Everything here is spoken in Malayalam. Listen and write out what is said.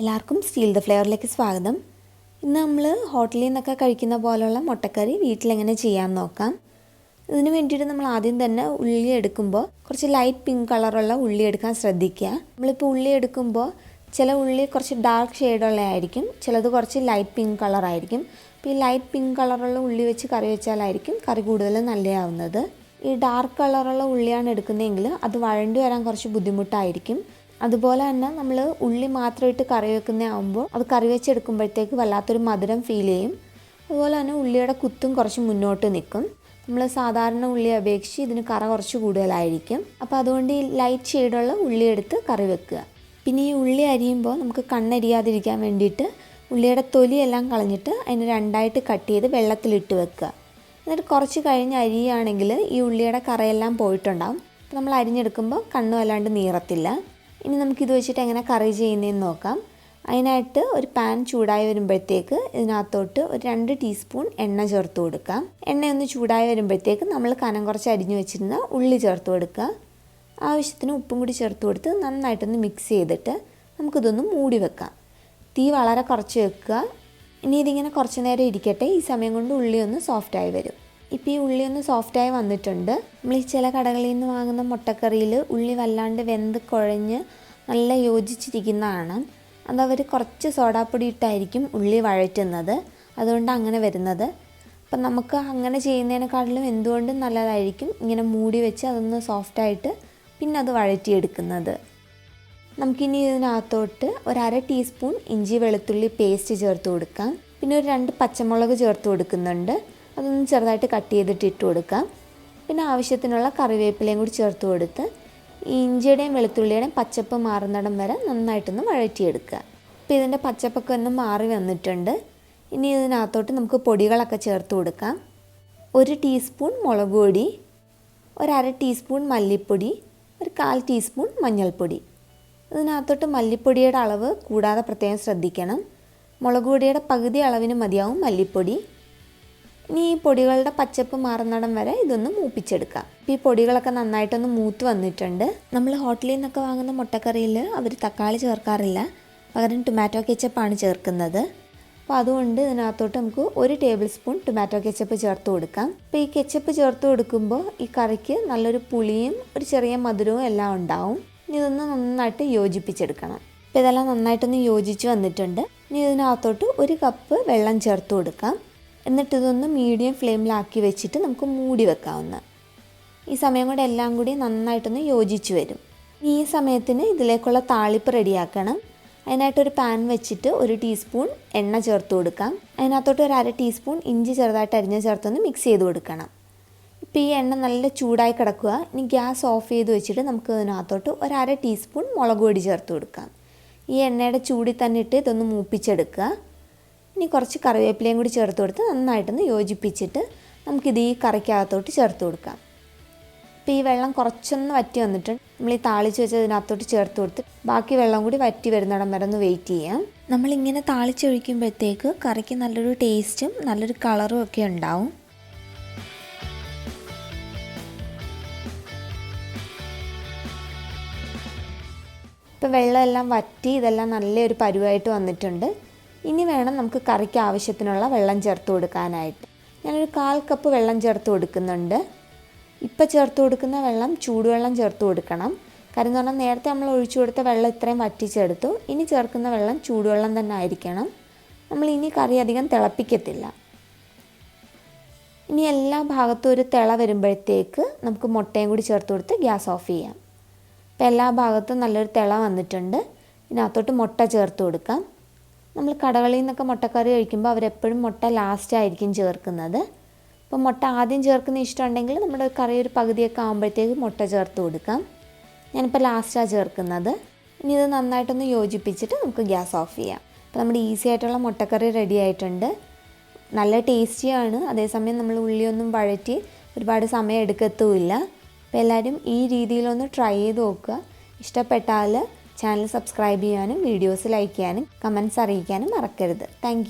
എല്ലാവർക്കും സ്റ്റീൽ ദ ഫ്ലേവറിലേക്ക് സ്വാഗതം. ഇന്ന് നമ്മൾ ഹോട്ടലിൽ നിന്നൊക്കെ കഴിക്കുന്ന പോലുള്ള മുട്ടക്കറി വീട്ടിലെങ്ങനെ ചെയ്യാമെന്ന് നോക്കാം. ഇതിന് വേണ്ടിയിട്ട് നമ്മൾ ആദ്യം തന്നെ ഉള്ളി എടുക്കുമ്പോൾ കുറച്ച് ലൈറ്റ് പിങ്ക് കളറുള്ള ഉള്ളി എടുക്കാൻ ശ്രദ്ധിക്കുക. നമ്മളിപ്പോൾ ഉള്ളി എടുക്കുമ്പോൾ ചില ഉള്ളി കുറച്ച് ഡാർക്ക് ഷെയ്ഡുള്ളതായിരിക്കും, ചിലത് കുറച്ച് ലൈറ്റ് പിങ്ക് കളറായിരിക്കും. അപ്പോൾ ഈ ലൈറ്റ് പിങ്ക് കളറുള്ള ഉള്ളി വെച്ച് കറി വെച്ചാലായിരിക്കും കറി കൂടുതൽ നല്ലതാവുന്നത്. ഈ ഡാർക്ക് കളറുള്ള ഉള്ളിയാണ് എടുക്കുന്നതെങ്കിൽ അത് വഴണ്ടി വരാൻ കുറച്ച് ബുദ്ധിമുട്ടായിരിക്കും. അതുപോലെ തന്നെ നമ്മൾ ഉള്ളി മാത്രം ഇട്ട് കറി വെക്കുന്നതാകുമ്പോൾ അത് കറി വെച്ചെടുക്കുമ്പോഴത്തേക്ക് വല്ലാത്തൊരു മധുരം ഫീൽ ചെയ്യും. അതുപോലെ തന്നെ ഉള്ളിയുടെ കുത്തും കുറച്ച് മുന്നോട്ട് നിൽക്കും. നമ്മൾ സാധാരണ ഉള്ളി അപേക്ഷിച്ച് ഇതിന് കറ കുറച്ച് കൂടുതലായിരിക്കും. അപ്പോൾ അതുകൊണ്ട് ഈ ലൈറ്റ് ഷെയ്ഡുള്ള ഉള്ളി എടുത്ത് കറി വെക്കുക. പിന്നെ ഈ ഉള്ളി അരിയുമ്പോൾ നമുക്ക് കണ്ണരിയാതിരിക്കാൻ വേണ്ടിയിട്ട് ഉള്ളിയുടെ തൊലിയെല്ലാം കളഞ്ഞിട്ട് അതിന് രണ്ടായിട്ട് കട്ട് ചെയ്ത് വെള്ളത്തിലിട്ട് വെക്കുക. എന്നിട്ട് കുറച്ച് കഴിഞ്ഞ് അരിയുകയാണെങ്കിൽ ഈ ഉള്ളിയുടെ കറയെല്ലാം പോയിട്ടുണ്ടാകും. അപ്പോൾ നമ്മൾ അരിഞ്ഞെടുക്കുമ്പോൾ കണ്ണും അല്ലാണ്ട് നീറത്തില്ല. ഇനി നമുക്കിത് വെച്ചിട്ട് എങ്ങനെ കറി ചെയ്യുന്നതെന്ന് നോക്കാം. അതിനായിട്ട് ഒരു പാൻ ചൂടായി വരുമ്പോഴത്തേക്ക് ഇതിനകത്തോട്ട് ഒരു 2 ടീസ്പൂൺ എണ്ണ ചേർത്ത് കൊടുക്കാം. എണ്ണയൊന്ന് ചൂടായി വരുമ്പോഴത്തേക്ക് നമ്മൾ കനം കുറച്ച് അരിഞ്ഞു വെച്ചിരുന്ന ഉള്ളി ചേർത്ത് കൊടുക്കുക. ആവശ്യത്തിന് ഉപ്പും കൂടി ചേർത്ത് കൊടുത്ത് നന്നായിട്ടൊന്ന് മിക്സ് ചെയ്തിട്ട് നമുക്കിതൊന്ന് മൂടി വെക്കാം. തീ വളരെ കുറച്ച് വെക്കുക. ഇനി ഇതിങ്ങനെ കുറച്ച് നേരം ഇരിക്കട്ടെ. ഈ സമയം കൊണ്ട് ഉള്ളി ഒന്ന് സോഫ്റ്റായി വരും. ഇപ്പോൾ ഈ ഉള്ളി ഒന്ന് സോഫ്റ്റായി വന്നിട്ടുണ്ട്. നമ്മൾ ഈ ചില കടകളിൽ നിന്ന് വാങ്ങുന്ന മുട്ടക്കറിയിൽ ഉള്ളി വല്ലാണ്ട് വെന്ത് കുഴഞ്ഞ് നല്ല യോജിച്ചിരിക്കുന്നതാണ്. അതവർ കുറച്ച് സോഡാപ്പൊടി ഇട്ടായിരിക്കും ഉള്ളി വഴറ്റുന്നത്, അതുകൊണ്ട് അങ്ങനെ വരുന്നത്. അപ്പം നമുക്ക് അങ്ങനെ ചെയ്യുന്നതിനെക്കാട്ടിലും എന്തുകൊണ്ടും നല്ലതായിരിക്കും ഇങ്ങനെ മൂടി വെച്ച് അതൊന്ന് സോഫ്റ്റായിട്ട് പിന്നെ അത് വഴറ്റിയെടുക്കുന്നത്. നമുക്കിനി ഇതിനകത്തോട്ട് ഒരു 1/2 ടീസ്പൂൺ ഇഞ്ചി വെളുത്തുള്ളി പേസ്റ്റ് ചേർത്ത് കൊടുക്കാം. പിന്നെ ഒരു 2 പച്ചമുളക് ചേർത്ത് കൊടുക്കുന്നുണ്ട്. അതൊന്ന് ചെറുതായിട്ട് കട്ട് ചെയ്തിട്ട് ഇട്ട് കൊടുക്കാം. പിന്നെ ആവശ്യത്തിനുള്ള കറിവേപ്പിലയും കൂടി ചേർത്ത് കൊടുത്ത് ഈ ഇഞ്ചിയുടെയും വെളുത്തുള്ളിയുടെയും പച്ചപ്പ് മാറുന്നിടം വരെ നന്നായിട്ടൊന്ന് വഴറ്റിയെടുക്കുക. അപ്പോൾ ഇതിൻ്റെ പച്ചപ്പൊക്കെ ഒന്ന് മാറി വന്നിട്ടുണ്ട്. ഇനി ഇതിനകത്തോട്ട് നമുക്ക് പൊടികളൊക്കെ ചേർത്ത് കൊടുക്കാം. 1 ടീസ്പൂൺ മുളക് പൊടി, ഒരു 1/2 ടീസ്പൂൺ മല്ലിപ്പൊടി, ഒരു 1/4 ടീസ്പൂൺ മഞ്ഞൾപ്പൊടി. ഇതിനകത്തോട്ട് മല്ലിപ്പൊടിയുടെ അളവ് കൂടാതെ പ്രത്യേകം ശ്രദ്ധിക്കണം. മുളക് പൊടിയുടെ പകുതി അളവിന് മതിയാവും മല്ലിപ്പൊടി. ഇനി ഈ പൊടികളുടെ പച്ചപ്പ് മാറുന്നിടം വരെ ഇതൊന്ന് മൂപ്പിച്ചെടുക്കാം. ഇപ്പോൾ ഈ പൊടികളൊക്കെ നന്നായിട്ടൊന്ന് മൂത്ത് വന്നിട്ടുണ്ട്. നമ്മൾ ഹോട്ടലിൽ നിന്നൊക്കെ വാങ്ങുന്ന മുട്ടക്കറിയിൽ അവർ തക്കാളി ചേർക്കാറില്ല, പകരം ടൊമാറ്റോ കെച്ചപ്പാണ് ചേർക്കുന്നത്. അപ്പോൾ അതുകൊണ്ട് ഇതിനകത്തോട്ട് നമുക്ക് 1 ടേബിൾ സ്പൂൺ ടൊമാറ്റോ കെച്ചപ്പ് ചേർത്ത് കൊടുക്കാം. അപ്പോൾ ഈ കെച്ചപ്പ് ചേർത്ത് കൊടുക്കുമ്പോൾ ഈ കറിക്ക് നല്ലൊരു പുളിയും ഒരു ചെറിയ മധുരവും എല്ലാം ഉണ്ടാവും. ഇനി ഇതൊന്ന് നന്നായിട്ട് യോജിപ്പിച്ചെടുക്കണം. അപ്പോൾ ഇതെല്ലാം നന്നായിട്ടൊന്ന് യോജിച്ച് വന്നിട്ടുണ്ട്. ഇനി ഇതിനകത്തോട്ട് 1 കപ്പ് വെള്ളം ചേർത്ത് കൊടുക്കാം. എന്നിട്ട് ഇതൊന്ന് മീഡിയം ഫ്ലെയിമിലാക്കി വെച്ചിട്ട് നമുക്ക് മൂടി വെക്കാവുന്ന. ഈ സമയം കൊണ്ട് എല്ലാം കൂടി നന്നായിട്ടൊന്ന് യോജിച്ച് വരും. ഈ സമയത്തിന് ഇതിലേക്കുള്ള താളിപ്പ് റെഡിയാക്കണം. അതിനായിട്ടൊരു പാൻ വെച്ചിട്ട് 1 ടീസ്പൂൺ എണ്ണ ചേർത്ത് കൊടുക്കാം. അതിനകത്തോട്ട് ഒരു 1/2 ടീസ്പൂൺ ഇഞ്ചി ചെറുതായിട്ട് അരിഞ്ഞ് ചേർത്തൊന്ന് മിക്സ് ചെയ്ത് കൊടുക്കണം. ഇപ്പോൾ ഈ എണ്ണ നല്ല ചൂടായി കിടക്കുക. ഇനി ഗ്യാസ് ഓഫ് ചെയ്ത് വെച്ചിട്ട് നമുക്ക് ഇതിനകത്തോട്ട് ഒരു 1/2 ടീസ്പൂൺ മുളക് പൊടി ചേർത്ത് കൊടുക്കാം. ഈ എണ്ണയുടെ ചൂടിൽ തന്നെ ഇട്ട് ഇതൊന്ന് മൂപ്പിച്ചെടുക്കുക. ഇനി കുറച്ച് കറിവേപ്പിലയും കൂടി ചേർത്ത് കൊടുത്ത് നന്നായിട്ടൊന്ന് യോജിപ്പിച്ചിട്ട് നമുക്കിത് ഈ കറിക്കകത്തോട്ട് ചേർത്ത് കൊടുക്കാം. ഇപ്പോൾ ഈ വെള്ളം കുറച്ചൊന്ന് വറ്റി വന്നിട്ടുണ്ട്. നമ്മൾ ഈ താളിച്ച് വെച്ചതിനകത്തോട്ട് ചേർത്ത് കൊടുത്ത് ബാക്കി വെള്ളം കൂടി വറ്റി വരുന്നിടം വരെ ഒന്ന് വെയിറ്റ് ചെയ്യാം. നമ്മളിങ്ങനെ താളിച്ചൊഴിക്കുമ്പോഴത്തേക്ക് കറിക്ക് നല്ലൊരു ടേസ്റ്റും നല്ലൊരു കളറും ഒക്കെ ഉണ്ടാവും. ഇപ്പോൾ വെള്ളമെല്ലാം വറ്റി ഇതെല്ലാം നല്ലൊരു പരുവായിട്ട് വന്നിട്ടുണ്ട്. ഇനി വേണം നമുക്ക് കറിക്ക് ആവശ്യത്തിനുള്ള വെള്ളം ചേർത്ത് കൊടുക്കാനായിട്ട്. ഞാനൊരു 1/4 കപ്പ് വെള്ളം ചേർത്ത് കൊടുക്കുന്നുണ്ട്. ഇപ്പോൾ ചേർത്ത് കൊടുക്കുന്ന വെള്ളം ചൂടുവെള്ളം ചേർത്ത് കൊടുക്കണം. കാര്യം എന്ന് പറഞ്ഞാൽ നേരത്തെ നമ്മൾ ഒഴിച്ചു കൊടുത്ത വെള്ളം ഇത്രയും വറ്റിച്ചെടുത്തു. ഇനി ചേർക്കുന്ന വെള്ളം ചൂടുവെള്ളം തന്നെ ആയിരിക്കണം. നമ്മൾ ഇനി കറി അധികം തിളപ്പിക്കത്തില്ല. ഇനി എല്ലാ ഭാഗത്തും ഒരു തിള വരുമ്പോഴത്തേക്ക് നമുക്ക് മുട്ടയും കൂടി ചേർത്ത് കൊടുത്ത് ഗ്യാസ് ഓഫ് ചെയ്യാം. ഇപ്പോൾ എല്ലാ ഭാഗത്തും നല്ലൊരു തിള വന്നിട്ടുണ്ട്. ഇതിനകത്തോട്ട് മുട്ട ചേർത്ത് കൊടുക്കാം. നമ്മൾ കടകളിൽ നിന്നൊക്കെ മുട്ടക്കറി കഴിക്കുമ്പോൾ അവരെപ്പോഴും മുട്ട ലാസ്റ്റ് ആയിരിക്കും ചേർക്കുന്നത്. അപ്പോൾ മുട്ട ആദ്യം ചേർക്കുന്ന ഇഷ്ടമുണ്ടെങ്കിൽ നമ്മുടെ കറി ഒരു പകുതിയൊക്കെ ആകുമ്പോഴത്തേക്ക് മുട്ട ചേർത്ത് കൊടുക്കാം. ഞാനിപ്പോൾ ലാസ്റ്റാണ് ചേർക്കുന്നത്. ഇനി ഇത് നന്നായിട്ടൊന്ന് യോജിപ്പിച്ചിട്ട് നമുക്ക് ഗ്യാസ് ഓഫ് ചെയ്യാം. അപ്പോൾ നമ്മുടെ ഈസി ആയിട്ടുള്ള മുട്ടക്കറി റെഡി ആയിട്ടുണ്ട്. നല്ല ടേസ്റ്റിയാണ്. അതേസമയം നമ്മൾ ഉള്ളിയൊന്നും വഴറ്റി ഒരുപാട് സമയം എടുക്കത്തുമില്ല. അപ്പോൾ എല്ലാവരും ഈ രീതിയിലൊന്ന് ട്രൈ ചെയ്ത് നോക്കുക. ഇഷ്ടപ്പെട്ടാൽ ചാനൽ സബ്സ്ക്രൈബ് ചെയ്യാനും വീഡിയോസ് ലൈക്ക് ചെയ്യാനും കമൻറ്റ്സ് അറിയിക്കാനും മറക്കരുത്. താങ്ക്